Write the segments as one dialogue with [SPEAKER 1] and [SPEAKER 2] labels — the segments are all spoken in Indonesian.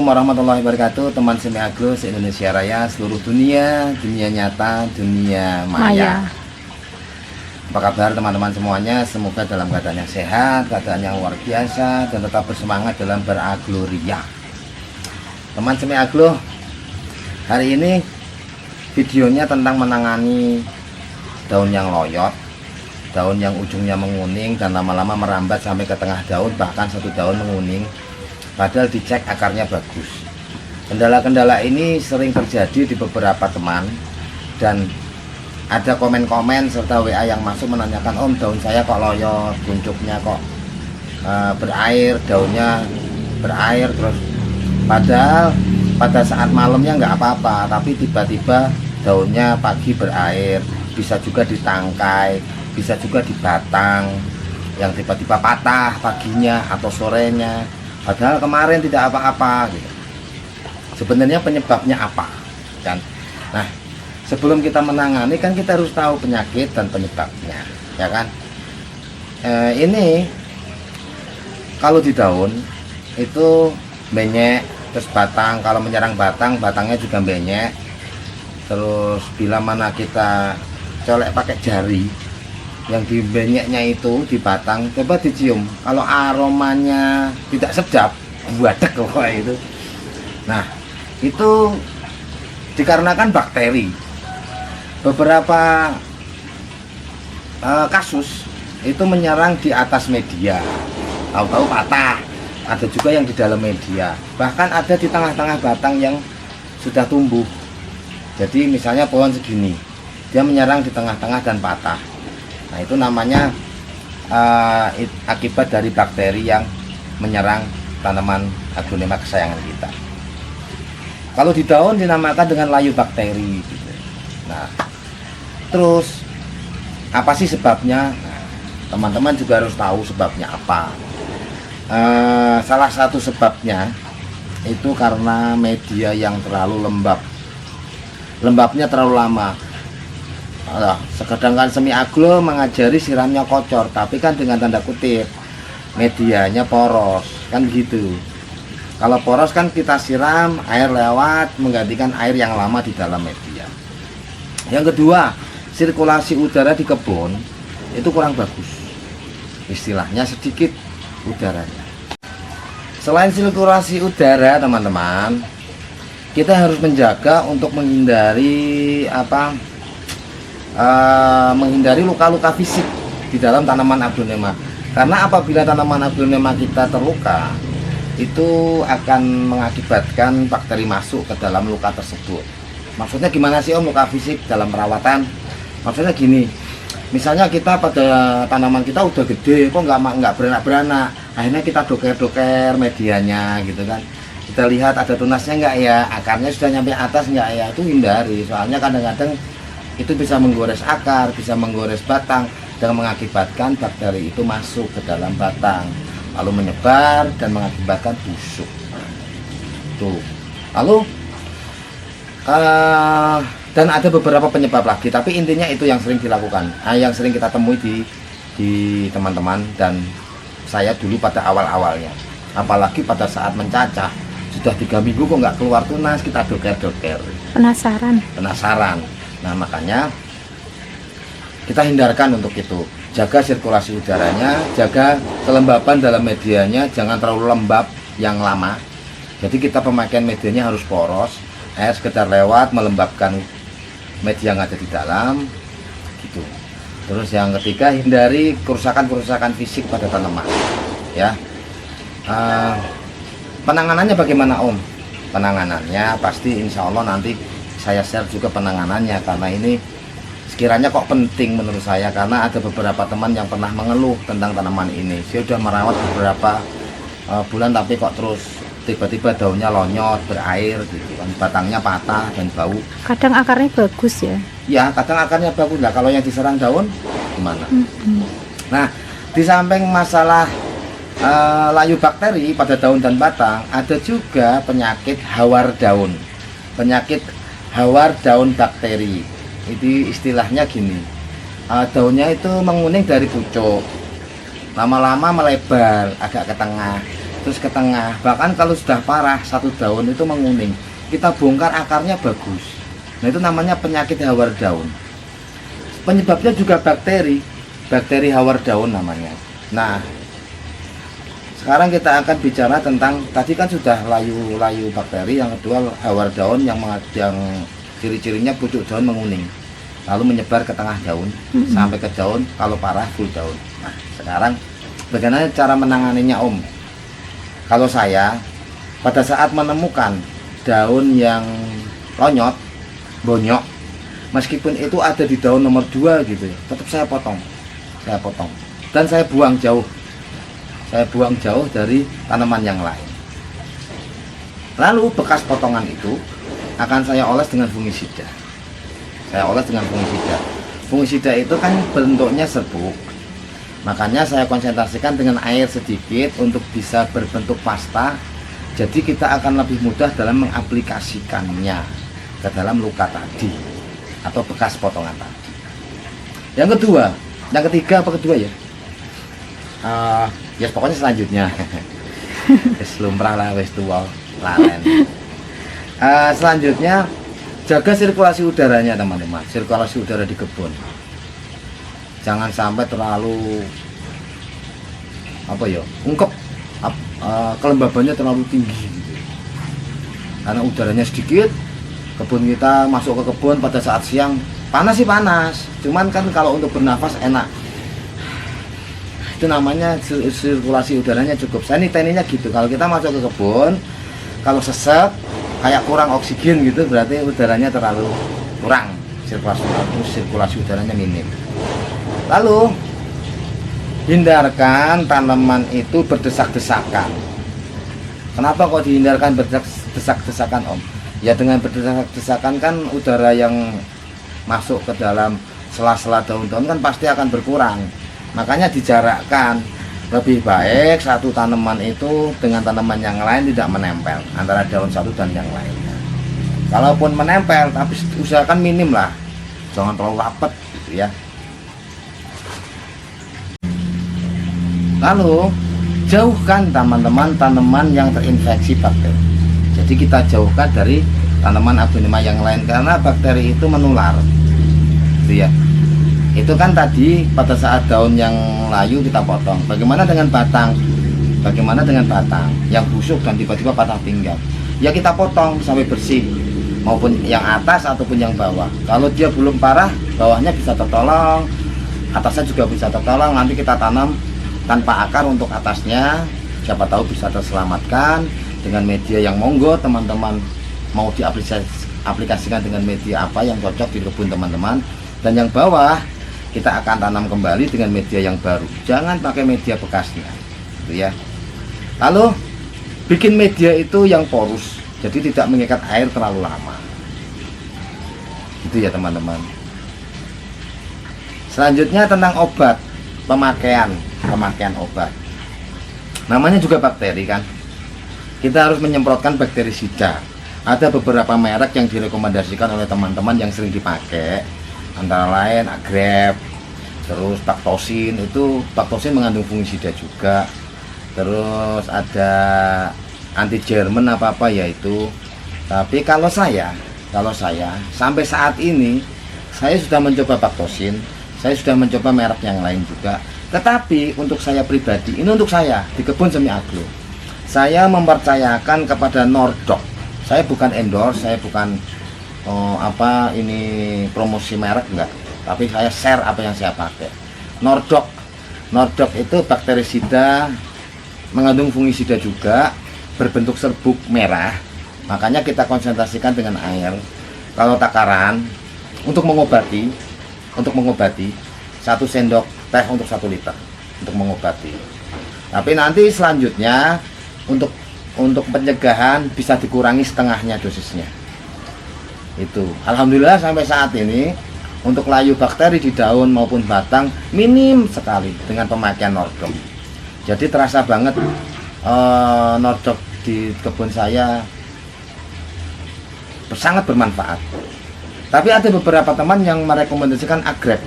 [SPEAKER 1] Warahmatullahi wabarakatuh, teman Semi Agro se-Indonesia Raya, seluruh dunia, dunia nyata, dunia maya. Apa kabar teman-teman semuanya? Semoga dalam keadaan yang sehat, keadaan yang luar biasa, dan tetap bersemangat dalam beragloria. Teman Semi Agro, hari ini videonya tentang menangani daun yang loyot, daun yang ujungnya menguning dan lama-lama merambat sampai ke tengah daun, bahkan satu daun menguning. Padahal dicek akarnya bagus. Kendala-kendala ini sering terjadi di beberapa teman, dan ada komen-komen serta WA yang masuk menanyakan, Om, daun saya kok loyot, buncuknya kok berair, daunnya berair terus. Padahal pada saat malamnya nggak apa-apa, tapi tiba-tiba daunnya pagi berair, bisa juga di tangkai, bisa juga di batang yang tiba-tiba patah paginya atau sorenya. Padahal kemarin tidak apa-apa gitu. Sebenarnya penyebabnya apa? Kan? Nah, sebelum kita menangani kan kita harus tahu penyakit dan penyebabnya, ya kan? Ini kalau di daun itu benyek, terus batang, kalau menyerang batang, batangnya juga benyek. Terus bila mana kita colek pakai jari, yang di benyeknya itu di batang, coba dicium, kalau aromanya tidak sedap, buadek kayak itu. Nah, itu dikarenakan bakteri. Beberapa kasus itu menyerang di atas media, tahu-tahu patah. Ada juga yang di dalam media, bahkan ada di tengah-tengah batang yang sudah tumbuh. Jadi misalnya pohon segini, dia menyerang di tengah-tengah dan patah. Nah, itu namanya akibat dari bakteri yang menyerang tanaman aglonema kesayangan kita. Kalau di daun dinamakan dengan layu bakteri gitu. Nah, terus apa sih sebabnya? Nah, teman-teman juga harus tahu sebabnya apa. Salah satu sebabnya itu karena media yang terlalu lembab. Lembabnya terlalu lama. Sedangkan Semi Agro mengajari siramnya kocor, tapi kan dengan tanda kutip, medianya poros, kan begitu. Kalau poros kan kita siram, air lewat menggantikan air yang lama di dalam media. Yang kedua, sirkulasi udara di kebun itu kurang bagus, istilahnya sedikit udaranya. Selain sirkulasi udara, teman-teman, kita harus menjaga untuk menghindari menghindari luka-luka fisik di dalam tanaman aglonema. Karena apabila tanaman aglonema kita terluka, itu akan mengakibatkan bakteri masuk ke dalam luka tersebut. Maksudnya gimana sih, Om, luka fisik dalam perawatan? Maksudnya gini, misalnya kita pada tanaman kita udah gede, kok nggak beranak-beranak, akhirnya kita doker-doker medianya gitu kan. Kita lihat ada tunasnya nggak ya, akarnya sudah nyampe atas nggak ya, itu hindari. Soalnya kadang-kadang itu bisa menggores akar, bisa menggores batang, dan mengakibatkan bakteri itu masuk ke dalam batang, lalu menyebar dan mengakibatkan busuk. Tuh. Lalu dan ada beberapa penyebab lagi, tapi intinya itu yang sering dilakukan, yang sering kita temui di teman-teman dan saya dulu pada awal-awalnya. Apalagi pada saat mencacah, sudah 3 minggu kok nggak keluar tunas, kita doker-doker. Penasaran. Nah, makanya kita hindarkan untuk itu. Jaga sirkulasi udaranya, jaga kelembaban dalam medianya, jangan terlalu lembab yang lama. Jadi kita pemakaian medianya harus poros, air sekedar lewat melembabkan media yang ada di dalam gitu. Terus yang ketiga, hindari kerusakan-kerusakan fisik pada tanaman, ya. Penanganannya bagaimana, Om? Penanganannya pasti insya Allah nanti saya share juga penanganannya, karena ini sekiranya kok penting menurut saya, karena ada beberapa teman yang pernah mengeluh tentang tanaman ini. Saya sudah merawat beberapa bulan, tapi kok terus tiba-tiba daunnya lonyot, berair gitu kan, batangnya patah dan bau.
[SPEAKER 2] Kadang akarnya bagus ya?
[SPEAKER 1] Ya, kadang akarnya bagus. Lah, kalau yang diserang daun gimana? Nah, di samping masalah layu bakteri pada daun dan batang, ada juga penyakit hawar daun. Penyakit hawar daun bakteri, itu istilahnya gini, daunnya itu menguning dari pucuk, lama-lama melebar agak ke tengah, terus ke tengah. Bahkan kalau sudah parah satu daun itu menguning, kita bongkar akarnya bagus. Nah itu namanya penyakit hawar daun. Penyebabnya juga bakteri hawar daun namanya. Nah sekarang kita akan bicara tentang, tadi kan sudah layu bakteri, yang kedua hawar daun yang ciri-cirinya pucuk daun menguning, lalu menyebar ke tengah daun sampai ke daun, kalau parah full daun. Nah sekarang bagaimana cara menanganinya Om? Kalau saya pada saat menemukan daun yang lonyot, bonyok, meskipun itu ada di daun nomor 2 gitu, tetap saya potong dan saya buang jauh dari tanaman yang lain. Lalu bekas potongan itu akan saya oles dengan fungisida. Fungisida itu kan bentuknya serbuk, makanya saya konsentrasikan dengan air sedikit untuk bisa berbentuk pasta. Jadi kita akan lebih mudah dalam mengaplikasikannya ke dalam luka tadi atau bekas potongan tadi. Yang ketiga ya? Ya pokoknya selanjutnya wis lumrah lah, wis tua lalen. Selanjutnya jaga sirkulasi udaranya teman-teman, sirkulasi udara di kebun. Jangan sampai terlalu ungkep, kelembabannya terlalu tinggi gitu. Karena udaranya sedikit, kebun kita masuk ke kebun pada saat siang panas sih panas, cuman kan kalau untuk bernafas enak. Itu namanya sirkulasi udaranya cukup. Saya niteninya gitu, kalau kita masuk ke kebun, kalau sesek kayak kurang oksigen gitu, berarti udaranya terlalu kurang, sirkulasi udaranya minim. Lalu hindarkan tanaman itu berdesak-desakan. Kenapa kok dihindarkan berdesak-desakan Om? Ya dengan berdesak-desakan kan udara yang masuk ke dalam sela-sela daun-daun kan pasti akan berkurang. Makanya dijarakkan, lebih baik satu tanaman itu dengan tanaman yang lain tidak menempel antara daun satu dan yang lainnya. Kalaupun menempel, tapi usahakan minim lah, jangan terlalu rapat gitu ya. Lalu jauhkan teman-teman tanaman yang terinfeksi bakteri. Jadi kita jauhkan dari tanaman aglonema yang lain karena bakteri itu menular, gitu ya. Itu kan tadi pada saat daun yang layu kita potong. Bagaimana dengan batang? Yang busuk dan tiba-tiba patah pinggang? Ya kita potong sampai bersih, maupun yang atas ataupun yang bawah. Kalau dia belum parah, bawahnya bisa tertolong, atasnya juga bisa tertolong. Nanti kita tanam tanpa akar untuk atasnya, siapa tahu bisa terselamatkan dengan media yang monggo teman-teman mau diaplikasikan dengan media apa yang cocok di kebun teman-teman. Dan yang bawah kita akan tanam kembali dengan media yang baru, jangan pakai media bekasnya gitu ya. Lalu bikin media itu yang porus, jadi tidak mengikat air terlalu lama, gitu ya teman-teman. Selanjutnya tentang obat, pemakaian obat, namanya juga bakteri kan, kita harus menyemprotkan bakterisida. Ada beberapa merek yang direkomendasikan oleh teman-teman yang sering dipakai, antara lain Agrep, terus Bactosin. Itu Bactosin mengandung fungisida juga. Terus ada anti Jerman apa ya itu. Tapi kalau saya sampai saat ini saya sudah mencoba Bactosin, saya sudah mencoba merek yang lain juga. Tetapi untuk saya pribadi, ini untuk saya di kebun semi agro, saya mempercayakan kepada Nordoc. Saya bukan endorse, saya bukan ini promosi merek enggak, tapi saya share apa yang saya pakai. Nordoc itu bakterisida, mengandung fungisida juga, berbentuk serbuk merah. Makanya kita konsentrasikan dengan air. Kalau takaran untuk mengobati 1 sendok teh untuk 1 liter untuk mengobati. Tapi nanti selanjutnya untuk pencegahan bisa dikurangi setengahnya dosisnya. Itu alhamdulillah sampai saat ini untuk layu bakteri di daun maupun batang minim sekali dengan pemakaian Nordoc. Jadi terasa banget Nordoc di kebun saya sangat bermanfaat. Tapi ada beberapa teman yang merekomendasikan Agrep.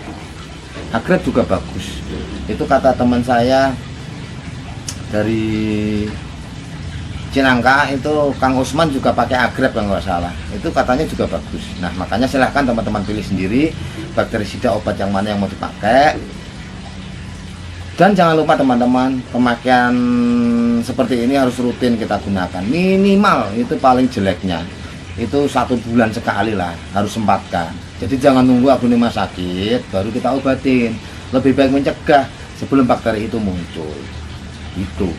[SPEAKER 1] Agrep juga bagus. Itu kata teman saya dari Cinangka itu Kang Usman juga pakai agrep kalau nggak salah, itu katanya juga bagus. Nah makanya silahkan teman-teman pilih sendiri bakterisida obat yang mana yang mau dipakai. Dan jangan lupa teman-teman, pemakaian seperti ini harus rutin kita gunakan. Minimal itu paling jeleknya itu 1 bulan sekali lah, harus sempatkan. Jadi jangan nunggu aglonema sakit baru kita obatin. Lebih baik mencegah sebelum bakteri itu muncul. Itu.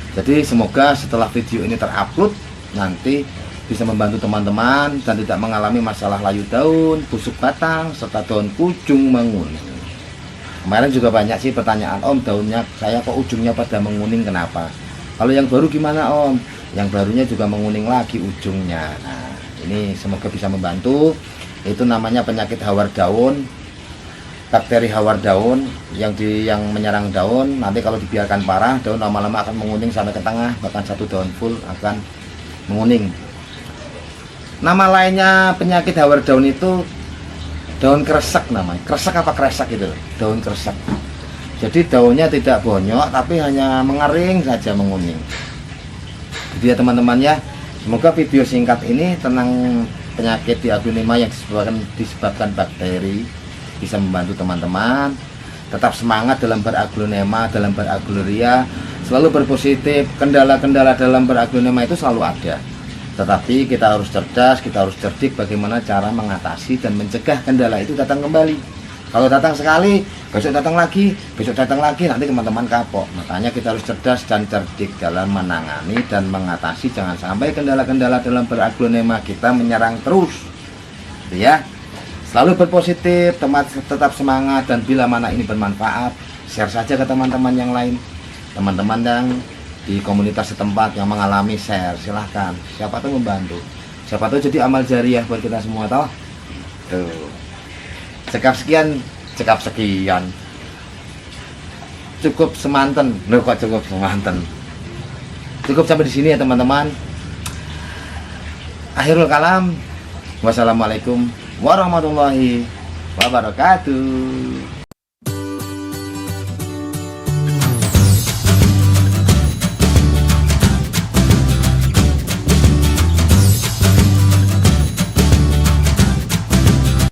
[SPEAKER 1] Jadi semoga setelah video ini terupload nanti bisa membantu teman-teman dan tidak mengalami masalah layu daun, busuk batang, serta daun ujung menguning. Kemarin juga banyak sih pertanyaan, Om, daunnya saya kok ujungnya pada menguning, kenapa? Kalau yang baru gimana, Om? Yang barunya juga menguning lagi ujungnya. Nah, ini semoga bisa membantu. Itu namanya penyakit hawar daun, bakteri hawar daun yang menyerang daun. Nanti kalau dibiarkan parah, daun lama-lama akan menguning sampai ke tengah, bahkan satu daun full akan menguning. Nama lainnya penyakit hawar daun itu daun kresek namanya. Kresek apa kresek itu? Daun kresek. Jadi daunnya tidak bonyok tapi hanya mengering saja, menguning. Jadi ya teman-teman ya, semoga video singkat ini tentang penyakit di aglonema yang disebabkan bakteri bisa membantu teman-teman. Tetap semangat dalam beraglonema, dalam beragloria, selalu berpositif. Kendala-kendala dalam beraglonema itu selalu ada, tetapi kita harus cerdas, kita harus cerdik bagaimana cara mengatasi dan mencegah kendala itu datang kembali. Kalau datang sekali, besok datang lagi, nanti teman-teman kapok. Makanya kita harus cerdas dan cerdik dalam menangani dan mengatasi, jangan sampai kendala-kendala dalam beraglonema kita menyerang terus. Ya. Selalu berpositif, tetap semangat, dan bila mana ini bermanfaat, share saja ke teman-teman yang lain. Teman-teman yang di komunitas setempat yang mengalami, share, silahkan. Siapa tahu membantu. Siapa tahu jadi amal jariah buat kita semua, toh. Tuh. Cekap sekian. Cukup semanten. Loh, kok cukup semanten? Cukup sampai di sini ya, teman-teman. Akhirul kalam. Wassalamualaikum warahmatullahi wabarakatuh.